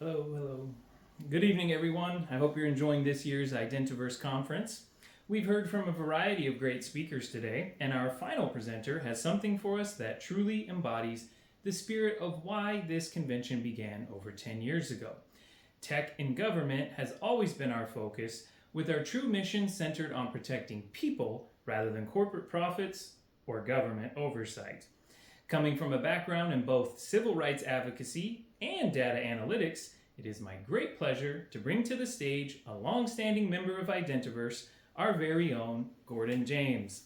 Hello, hello. Good evening, everyone. I hope you're enjoying this year's Identiverse conference. We've heard from a variety of great speakers today, and our final presenter has something for us that truly embodies the spirit of why this convention began over 10 years ago. Tech in government has always been our focus, with our true mission centered on protecting people rather than corporate profits or government oversight. Coming from a background in both civil rights advocacy and data analytics, it is my great pleasure to bring to the stage a long-standing member of Identiverse, our very own Gordon James.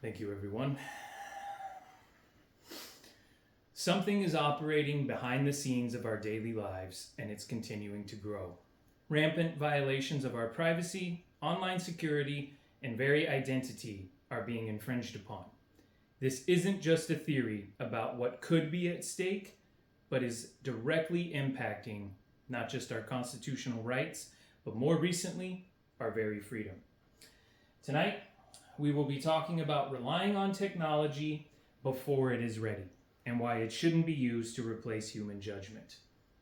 Thank you, everyone. Something is operating behind the scenes of our daily lives, and it's continuing to grow. Rampant violations of our privacy, online security, and very identity are being infringed upon. This isn't just a theory about what could be at stake, but is directly impacting not just our constitutional rights, but more recently, our very freedom. Tonight, we will be talking about relying on technology before it is ready, and why it shouldn't be used to replace human judgment.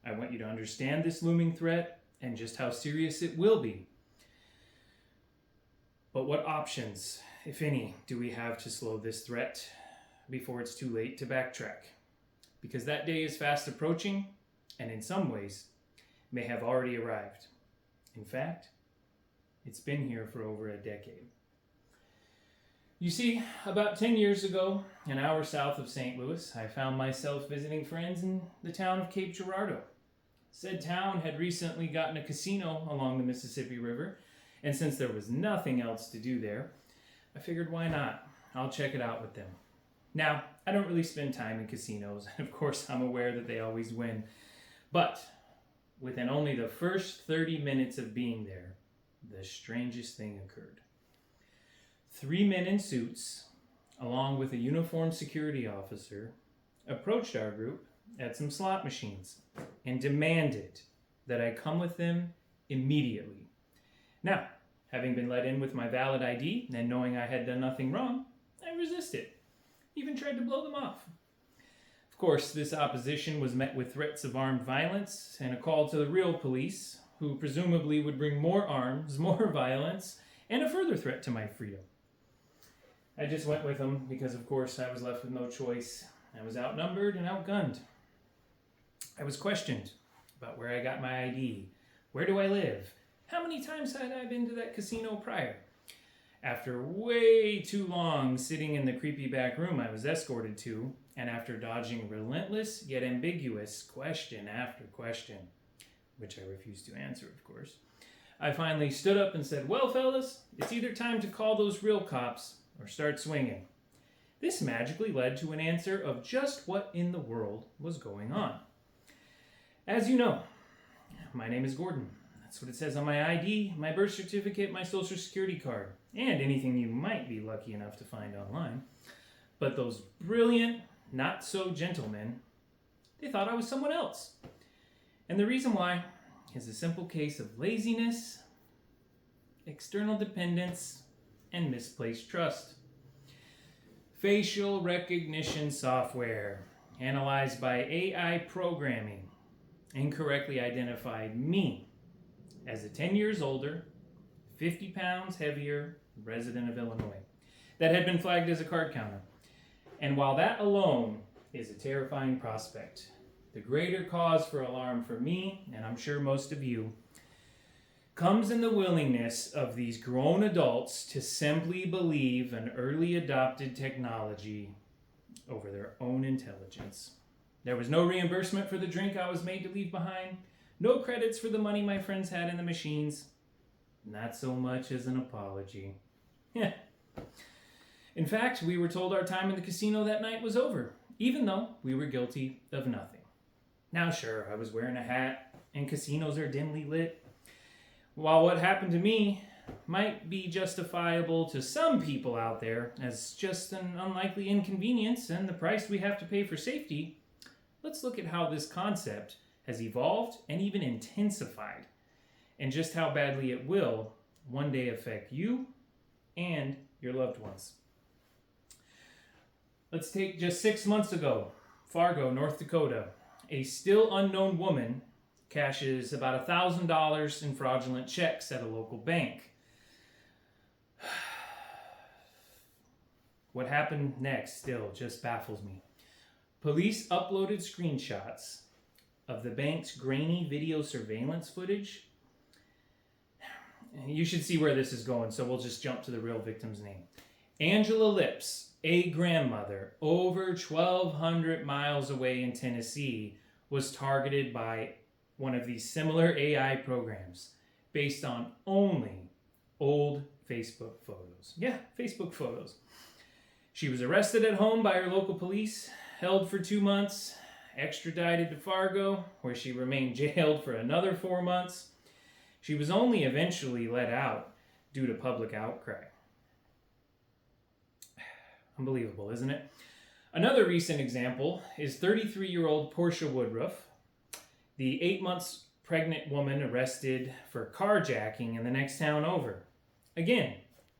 I want you to understand this looming threat and just how serious it will be. But what options, if any, do we have to slow this threat before it's too late to backtrack? Because that day is fast approaching, and in some ways, may have already arrived. In fact, it's been here for over a decade. You see, about 10 years ago, an hour south of St. Louis, I found myself visiting friends in the town of Cape Girardeau. Said town had recently gotten a casino along the Mississippi River, and since there was nothing else to do there, I figured why not? I'll check it out with them. Now, I don't really spend time in casinos, and of course I'm aware that they always win. But within only the first 30 minutes of being there, the strangest thing occurred. 3 men in suits, along with a uniformed security officer, approached our group at some slot machines and demanded that I come with them immediately. Now, having been let in with my valid ID and knowing I had done nothing wrong, I resisted, even tried to blow them off. Of course, this opposition was met with threats of armed violence and a call to the real police, who presumably would bring more arms, more violence, and a further threat to my freedom. I just went with them because, of course, I was left with no choice. I was outnumbered and outgunned. I was questioned about where I got my ID, where do I live, how many times had I been to that casino prior. After way too long sitting in the creepy back room I was escorted to, and after dodging relentless yet ambiguous question after question, which I refused to answer, of course, I finally stood up and said, "Well, fellas, it's either time to call those real cops or start swinging." This magically led to an answer of just what in the world was going on. As you know, my name is Gordon. That's what it says on my ID, my birth certificate, my social security card, and anything you might be lucky enough to find online. But those brilliant, not so gentlemen, they thought I was someone else. And the reason why is a simple case of laziness, external dependence, and misplaced trust. Facial recognition software, analyzed by AI programming, incorrectly identified me as a 10 years older, 50 pounds heavier resident of Illinois that had been flagged as a card counter. And while that alone is a terrifying prospect, the greater cause for alarm for me, and I'm sure most of you, comes in the willingness of these grown adults to simply believe an early adopted technology over their own intelligence. There was no reimbursement for the drink I was made to leave behind, no credits for the money my friends had in the machines, not so much as an apology. In fact, we were told our time in the casino that night was over, even though we were guilty of nothing. Now sure, I was wearing a hat, and casinos are dimly lit. While what happened to me might be justifiable to some people out there as just an unlikely inconvenience and the price we have to pay for safety, let's look at how this concept has evolved and even intensified, and just how badly it will one day affect you and your loved ones. Let's take just 6 months ago, Fargo, North Dakota. A still unknown woman cashes about $1,000 in fraudulent checks at a local bank. What happened next still just baffles me. Police uploaded screenshots of the bank's grainy video surveillance footage. You should see where this is going, so we'll just jump to the real victim's name. Angela Lips, a grandmother over 1,200 miles away in Tennessee, was targeted by one of these similar AI programs based on only old Facebook photos. Yeah, Facebook photos. She was arrested at home by her local police, held for 2 months, extradited to Fargo, where she remained jailed for another 4 months. She was only eventually let out due to public outcry. Unbelievable, isn't it? Another recent example is 33-year-old Portia Woodruff, the 8 months pregnant woman arrested for carjacking in the next town over. Again,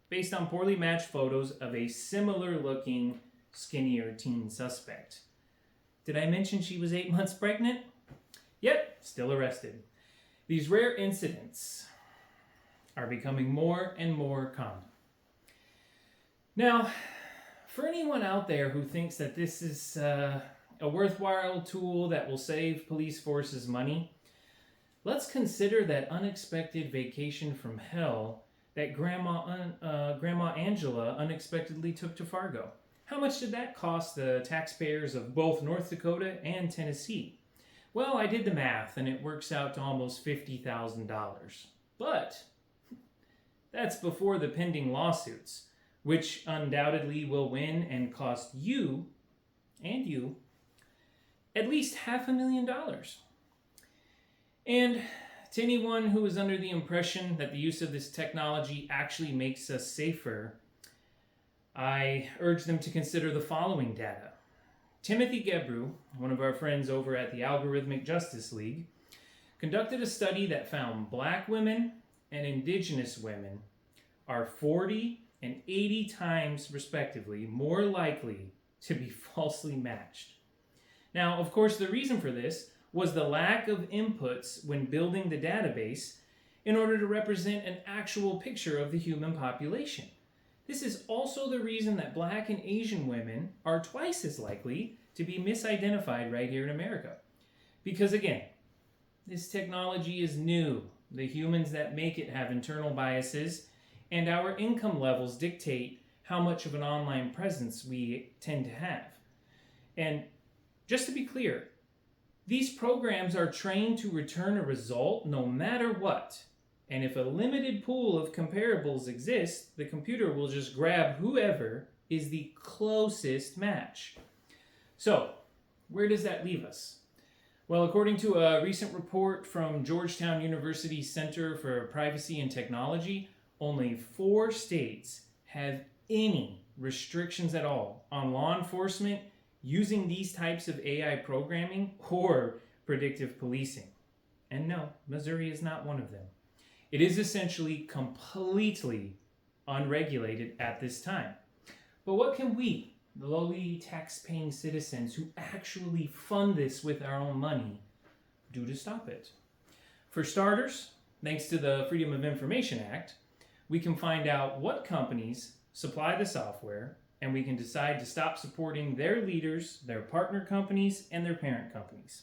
based on poorly matched photos of a similar-looking, skinnier teen suspect. Did I mention she was 8 months pregnant? Yep, still arrested. These rare incidents are becoming more and more common. Now, for anyone out there who thinks that this is a worthwhile tool that will save police forces money, let's consider that unexpected vacation from hell that Grandma Angela unexpectedly took to Fargo. How much did that cost the taxpayers of both North Dakota and Tennessee? Well, I did the math, and it works out to almost $50,000. But that's before the pending lawsuits, which undoubtedly will win and cost you, and you, at least $500,000. And to anyone who is under the impression that the use of this technology actually makes us safer, I urge them to consider the following data. Timothy Gebru, one of our friends over at the Algorithmic Justice League, conducted a study that found Black women and Indigenous women are 40 and 80 times, respectively, more likely to be falsely matched. Now, of course, the reason for this was the lack of inputs when building the database in order to represent an actual picture of the human population. This is also the reason that Black and Asian women are twice as likely to be misidentified right here in America. Because again, this technology is new. The humans that make it have internal biases, and our income levels dictate how much of an online presence we tend to have. And just to be clear, these programs are trained to return a result no matter what. And if a limited pool of comparables exists, the computer will just grab whoever is the closest match. So, where does that leave us? Well, according to a recent report from Georgetown University Center for Privacy and Technology, only 4 states have any restrictions at all on law enforcement using these types of AI programming or predictive policing. And no, Missouri is not one of them. It is essentially completely unregulated at this time. But what can we, the lowly tax-paying citizens who actually fund this with our own money, do to stop it? For starters, thanks to the Freedom of Information Act, we can find out what companies supply the software, and we can decide to stop supporting their leaders, their partner companies, and their parent companies.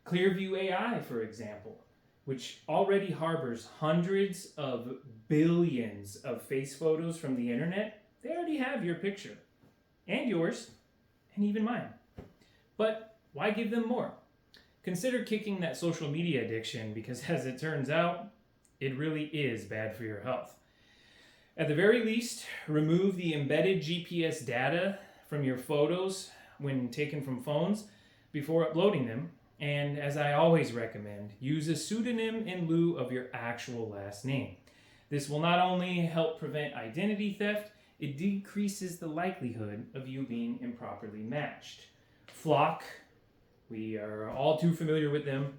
Clearview AI, for example, which already harbors hundreds of billions of face photos from the internet, they already have your picture, and yours, and even mine. But why give them more? Consider kicking that social media addiction, because as it turns out, it really is bad for your health. At the very least, remove the embedded GPS data from your photos when taken from phones before uploading them. And as I always recommend, use a pseudonym in lieu of your actual last name. This will not only help prevent identity theft, it decreases the likelihood of you being improperly matched. Flock, We are all too familiar with them.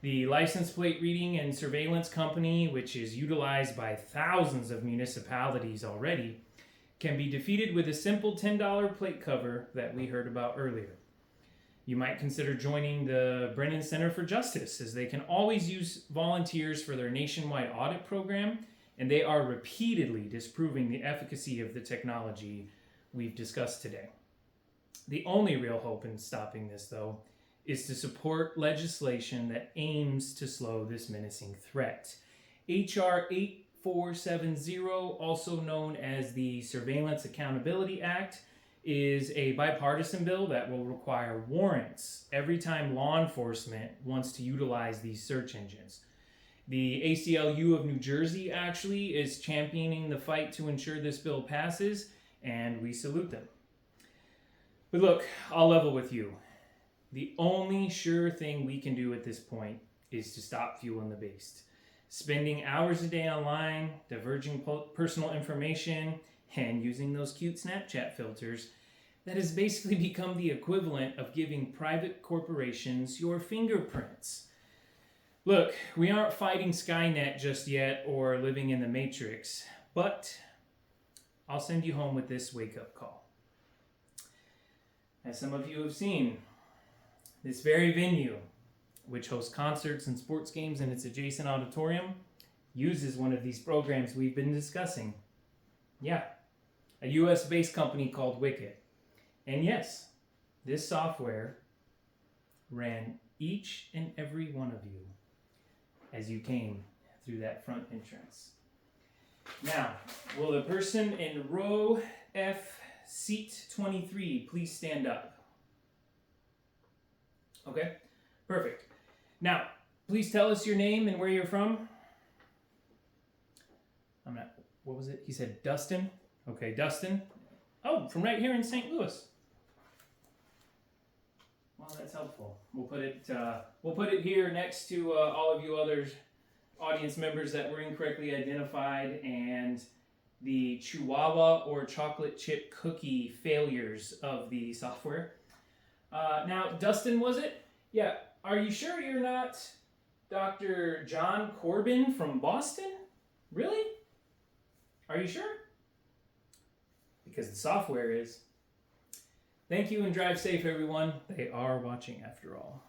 The license plate reading and surveillance company, which is utilized by thousands of municipalities already, can be defeated with a simple $10 plate cover that we heard about earlier. You might consider joining the Brennan Center for Justice, as they can always use volunteers for their nationwide audit program, and they are repeatedly disproving the efficacy of the technology we've discussed today. The only real hope in stopping this, though, is to support legislation that aims to slow this menacing threat. H.R. 8470, also known as the Surveillance Accountability Act, is a bipartisan bill that will require warrants every time law enforcement wants to utilize these search engines. The ACLU of New Jersey actually is championing the fight to ensure this bill passes, and we salute them. But look, I'll level with you. The only sure thing we can do at this point is to stop fueling the beast. Spending hours a day online, diverging personal information, and using those cute Snapchat filters, that has basically become the equivalent of giving private corporations your fingerprints. Look, we aren't fighting Skynet just yet or living in the Matrix, but I'll send you home with this wake-up call. As some of you have seen, this very venue, which hosts concerts and sports games in its adjacent auditorium, uses one of these programs we've been discussing. Yeah, a US-based company called Wicket. And yes, this software ran each and every one of you as you came through that front entrance. Now, will the person in row F, seat 23, please stand up? Okay, perfect. Now, please tell us your name and where you're from. What was it? He said Dustin. Okay, Dustin. Oh, from right here in St. Louis. Well, that's helpful. We'll put it here next to all of you others, audience members that were incorrectly identified, and the Chihuahua or chocolate chip cookie failures of the software. Now, Dustin, was it? Yeah. Are you sure you're not Dr. John Corbin from Boston? Really? Are you sure? Because the software is. Thank you and drive safe, everyone. They are watching after all.